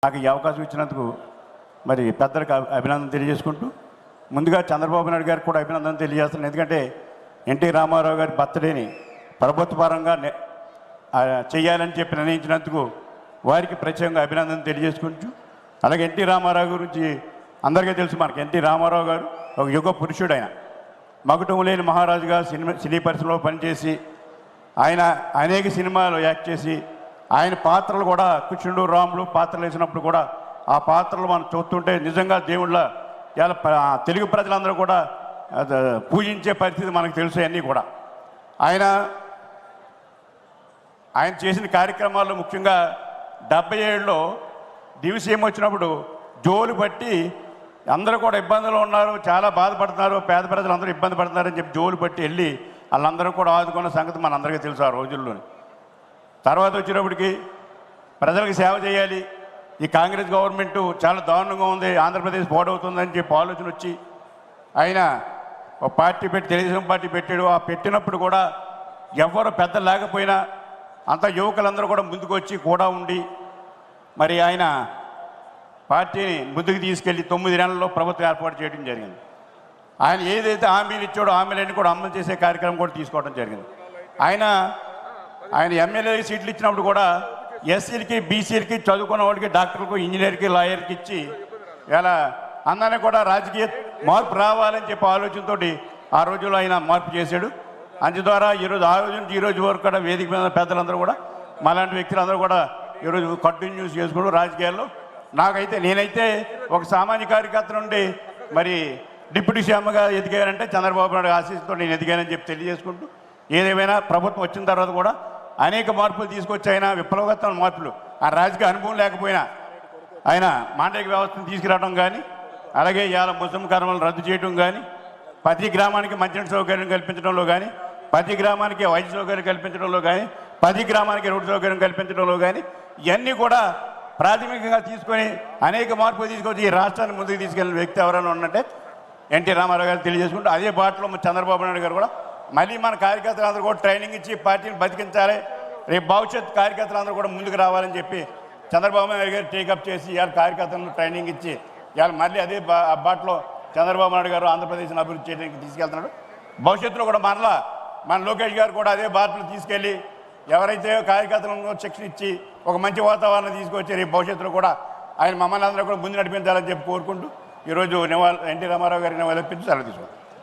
నాకు ఈ అవకాశం ఇచ్చినందుకు మరి పెద్దలకు అభినందన తెలియజేసుకుంటూ ముందుగా చంద్రబాబు నాయుడు గారికి కూడా అభినందన తెలియజేస్తున్నాను. ఎందుకంటే ఎన్టీ రామారావు గారి బర్త్డేని ప్రభుత్వపరంగా చేయాలని చెప్పి నిర్ణయించినందుకు వారికి ప్రత్యేకంగా అభినందన తెలియజేసుకుంటూ, అలాగే ఎన్టీ రామారావు గురించి అందరికీ తెలుసు. మనకి ఎన్టీ రామారావు గారు ఒక యుగ పురుషుడు. ఆయన మకుటం లేని మహారాజుగా సినీ పరిశ్రమలో పనిచేసి ఆయన అనేక సినిమాలు యాక్ట్ చేసి ఆయన పాత్రలు కూడా కృష్ణుడు రాములు పాత్రలు వేసినప్పుడు కూడా ఆ పాత్రలు మనం చూస్తుంటే నిజంగా దేవుళ్ళ ఇలా తెలుగు ప్రజలందరూ కూడా పూజించే పరిస్థితి మనకు తెలుసు. అన్నీ కూడా ఆయన చేసిన కార్యక్రమాల్లో ముఖ్యంగా 77లో దివిసీమ వచ్చినప్పుడు జోలు పట్టి అందరూ కూడా ఇబ్బందులు ఉన్నారు, చాలా బాధపడుతున్నారు, పేద ప్రజలు అందరూ ఇబ్బంది పడుతున్నారని చెప్పి జోలు పట్టి వెళ్ళి వాళ్ళందరూ కూడా ఆదుకున్న సంగతి మనందరికీ తెలుసు ఆ రోజుల్లోని. తర్వాత వచ్చినప్పటికీ ప్రజలకు సేవ చేయాలి, ఈ కాంగ్రెస్ గవర్నమెంట్ చాలా దారుణంగా ఉంది, ఆంధ్రప్రదేశ్ పాడవుతుందని చెప్పి ఆలోచన వచ్చి ఆయన ఒక పార్టీ పెట్టి తెలుగుదేశం పార్టీ పెట్టాడు. ఆ పెట్టినప్పుడు కూడా ఎవరు పెద్ద లేకపోయినా అంత యువకులందరూ కూడా ముందుకు వచ్చి కూడా ఉండి మరి ఆయన పార్టీని ముందుకు తీసుకెళ్ళి 9 నెలల్లో ప్రభుత్వం ఏర్పాటు చేయడం జరిగింది. ఆయన ఏదైతే హామీలు ఇచ్చాడో హామీలన్నీ కూడా అమలు చేసే కార్యక్రమం కూడా తీసుకోవడం జరిగింది. ఆయన ఎమ్మెల్యే సీట్లు ఇచ్చినప్పుడు కూడా ఎస్సీలకి బీసీలకి చదువుకున్న వాడికి డాక్టర్లకు ఇంజనీర్కి లాయర్కి ఇచ్చి ఇలా అందరినీ కూడా రాజకీయ మార్పు రావాలని చెప్పి ఆలోచనతో ఆ రోజుల్లో ఆయన మార్పు చేశాడు. అందు ద్వారా ఈరోజు ఆ రోజు నుంచి ఈ రోజు వరకు కూడా వేదిక మీద పెద్దలందరూ కూడా మాలాంటి వ్యక్తులందరూ కూడా ఈరోజు కంటిన్యూస్ చేసుకుంటూ రాజకీయాల్లో నేనైతే ఒక సామాన్య కార్యకర్త నుండి మరి డిప్యూటీ సీఎంగా ఎదిగానంటే చంద్రబాబు నాయుడు ఆశీస్సుతో నేను ఎదిగానని చెప్పి తెలియజేసుకుంటూ, ఏదేమైనా ప్రభుత్వం వచ్చిన తర్వాత కూడా అనేక మార్పులు తీసుకొచ్చాయినా విప్లవోత్తర మార్పులు, ఆ రాజకీయ అనుభవం లేకపోయినా ఆయన మాండలిక వ్యవస్థను తీసుకురావడం కానీ, అలాగే ఇవాళ ముస్లిం కర్మలను రద్దు చేయడం కానీ, ప్రతి గ్రామానికి మంచినీటి సౌకర్యం కల్పించడంలో కానీ, ప్రతి గ్రామానికి వైద్య సౌకర్యం కల్పించడంలో కానీ, ప్రతి గ్రామానికి రోడ్డు సౌకర్యం కల్పించడంలో కానీ ఇవన్నీ కూడా ప్రాథమికంగా తీసుకొని అనేక మార్పులు తీసుకొచ్చి ఈ రాష్ట్రాన్ని ముందుకు తీసుకెళ్ళిన వ్యక్తి ఎవరైనా ఉన్నట్టే ఎన్టీ రామారావు గారు తెలియజేసుకుంటూ, అదే బాటలో చంద్రబాబు నాయుడు గారు కూడా మళ్ళీ మన కార్యకర్తలందరూ కూడా ట్రైనింగ్ ఇచ్చి పార్టీని బతికించాలి, రేపు భవిష్యత్ కార్యకర్తలందరూ కూడా ముందుకు రావాలని చెప్పి చంద్రబాబు నాయుడు గారు టేకప్ చేసి ఇవాళ కార్యకర్తలను ట్రైనింగ్ ఇచ్చి ఇవాళ మళ్ళీ అదే బాటలో చంద్రబాబు నాయుడు గారు ఆంధ్రప్రదేశ్ని అభివృద్ధి చేయడానికి తీసుకెళ్తున్నాడు. భవిష్యత్తులో కూడా మన లోకేష్ గారు కూడా అదే బాటలో తీసుకెళ్ళి ఎవరైతే కార్యకర్తలను శిక్షణ ఇచ్చి ఒక మంచి వాతావరణం తీసుకొచ్చి రేపు భవిష్యత్తులో కూడా ఆయన మమ్మల్ని అందరూ కూడా ముందు నడిపించాలని చెప్పి కోరుకుంటూ ఈరోజు ఎన్టీ రామారావు గారికి నివాళులర్పించి సెలవు తీసుకుంటాం.